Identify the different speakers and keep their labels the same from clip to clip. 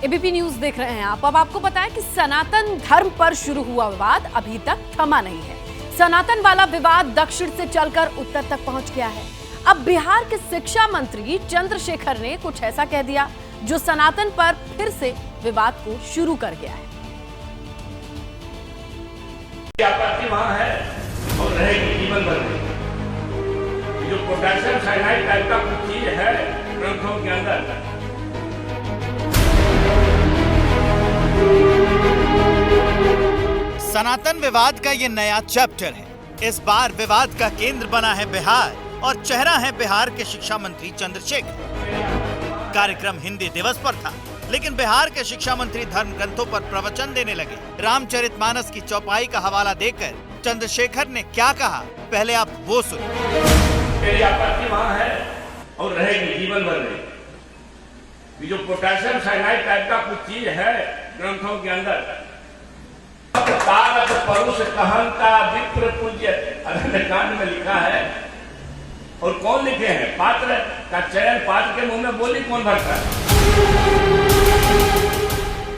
Speaker 1: ABP news देख रहे हैं आप। अब आपको पता है कि सनातन धर्म पर शुरू हुआ विवाद अभी तक थमा नहीं है। सनातन वाला विवाद दक्षिण से चलकर उत्तर तक पहुंच गया है। अब बिहार के शिक्षा मंत्री चंद्रशेखर ने कुछ ऐसा कह दिया जो सनातन पर फिर से विवाद को शुरू कर गया है।
Speaker 2: आपत्ति वहां है और रहेगी जीवन भर में। जो पोटेशियम साइनाइड टाइप का कुछ चीज है ग्रंथों के अंदर,
Speaker 3: सनातन विवाद का ये नया चैप्टर है। इस बार विवाद का केंद्र बना है बिहार और चेहरा है बिहार के शिक्षा मंत्री चंद्रशेखर। कार्यक्रम हिंदी दिवस पर था, लेकिन बिहार के शिक्षा मंत्री धर्म ग्रंथों पर प्रवचन देने लगे। रामचरितमानस की चौपाई का हवाला देकर चंद्रशेखर ने क्या कहा, पहले आप वो सुनिए।
Speaker 2: मेरी आपत्ति वहां है और रहेगी जीवन भर में। जो पोटेशियम साइनाइड टाइप का कुछ चीज है ग्रंथों के अंदर, तारक परुष कहंता विप्र पूज्य अरण्यकांड में लिखा है। और कौन लिखे हैं? पात्र का चयन, पात्र के मुंह में बोली कौन भरता है?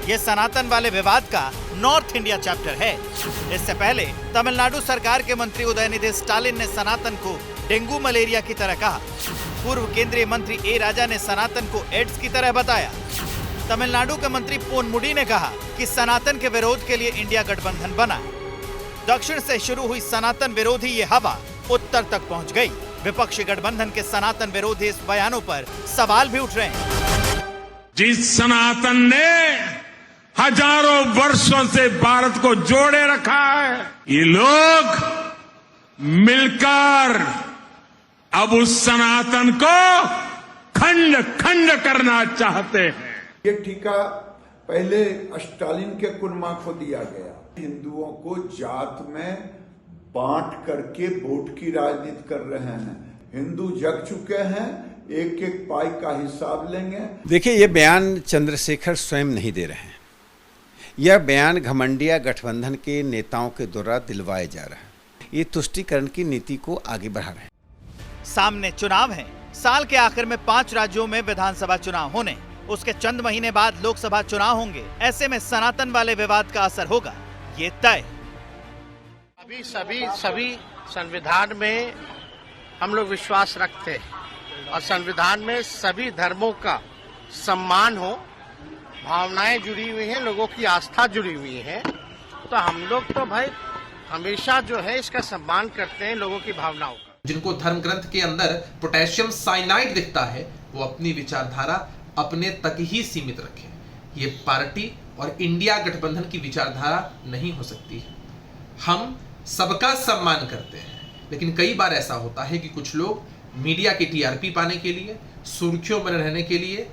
Speaker 3: ये सनातन वाले विवाद का नॉर्थ इंडिया चैप्टर है। इससे पहले तमिलनाडु सरकार के मंत्री उदयनिधि स्टालिन ने सनातन को डेंगू मलेरिया की तरह कहा। पूर्व केंद्रीय मंत्री ए राजा ने सनातन को एड्स की तरह बताया। तमिलनाडु के मंत्री पोनमुडी ने कहा कि सनातन के विरोध के लिए इंडिया गठबंधन बना। दक्षिण से शुरू हुई सनातन विरोधी ये हवा उत्तर तक पहुंच गई। विपक्षी गठबंधन के सनातन विरोधी इस बयानों पर सवाल भी उठ रहे हैं।
Speaker 4: जिस सनातन ने हजारों वर्षों से भारत को जोड़े रखा है, ये लोग मिलकर अब उस सनातन को खंड खंड करना चाहते हैं।
Speaker 5: ये टीका पहले स्टालिन के कुरमा को दिया गया। हिंदुओं को जात में बांट करके वोट की राजनीति कर रहे हैं। हिंदू जग चुके हैं, एक एक पाई का हिसाब लेंगे।
Speaker 6: देखिए, ये बयान चंद्रशेखर स्वयं नहीं दे रहे हैं। यह बयान घमंडिया गठबंधन के नेताओं के द्वारा दिलवाया जा रहा है। ये तुष्टीकरण की नीति को आगे बढ़ा रहे हैं।
Speaker 3: सामने चुनाव है। साल के आखिर में 5 राज्यों में विधानसभा चुनाव होने, उसके चंद महीने बाद लोकसभा चुनाव होंगे। ऐसे में सनातन वाले विवाद का असर होगा, ये तय।
Speaker 7: अभी सभी संविधान में हम लोग विश्वास रखते हैं और संविधान में सभी धर्मों का सम्मान हो, भावनाएं जुड़ी हुई हैं, लोगों की आस्था जुड़ी हुई है। तो हम लोग तो भाई हमेशा जो है इसका सम्मान करते हैं, लोगों की भावनाओं का।
Speaker 8: जिनको धर्म ग्रंथ के अंदर पोटेशियम साइनाइड दिखता है, वो अपनी विचारधारा अपने तक ही सीमित रखें। ये पार्टी और इंडिया गठबंधन की विचारधारा नहीं हो सकती है। हम सबका सम्मान करते हैं, लेकिन कई बार ऐसा होता है कि कुछ लोग मीडिया की टीआरपी पाने के लिए, सुर्खियों में रहने के लिए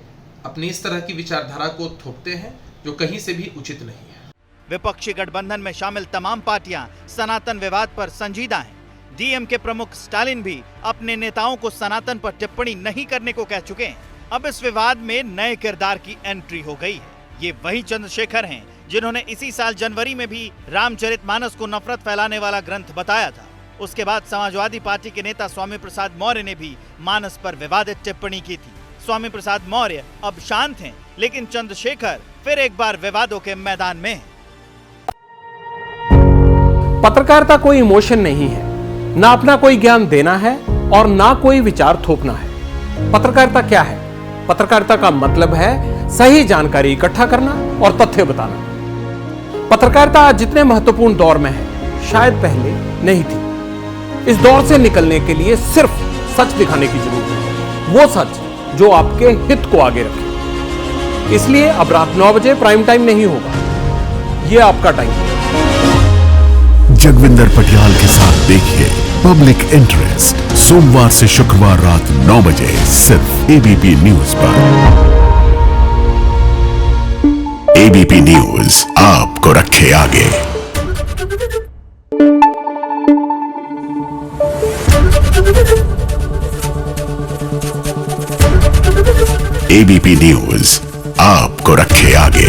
Speaker 8: अपनी इस तरह की विचारधारा को थोपते हैं, जो कहीं से भी उचित नहीं है।
Speaker 3: विपक्षी गठबंधन में शामिल तमाम पार्टियां सनातन विवाद पर संजीदा हैं। डीएमके प्रमुख स्टालिन भी अपने नेताओं को सनातन पर टिप्पणी नहीं करने को कह चुके हैं। अब इस विवाद में नए किरदार की एंट्री हो गई है। ये वही चंद्रशेखर हैं जिन्होंने इसी साल जनवरी में भी रामचरितमानस को नफरत फैलाने वाला ग्रंथ बताया था। उसके बाद समाजवादी पार्टी के नेता स्वामी प्रसाद मौर्य ने भी मानस पर विवादित टिप्पणी की थी। स्वामी प्रसाद मौर्य अब शांत हैं, लेकिन चंद्रशेखर फिर एक बार विवादों के मैदान में हैं।
Speaker 9: पत्रकारिता कोई इमोशन नहीं है, ना अपना कोई ज्ञान देना है और ना कोई विचार थोपना है। पत्रकारिता क्या है? पत्रकारिता का मतलब है सही जानकारी इकट्ठा करना और तथ्य बताना। पत्रकारिता आज जितने महत्वपूर्ण दौर में है, शायद पहले नहीं थी। इस दौर से निकलने के लिए सिर्फ सच दिखाने की जरूरत है, वो सच जो आपके हित को आगे रखे। इसलिए अब रात 9 बजे प्राइम टाइम नहीं होगा, ये आपका टाइम है।
Speaker 10: जगविंदर पटियाल के साथ देखिए पब्लिक इंटरेस्ट, सोमवार से शुक्रवार रात 9 बजे सिर्फ एबीपी न्यूज पर। एबीपी न्यूज आपको रखे आगे। एबीपी न्यूज आपको रखे आगे।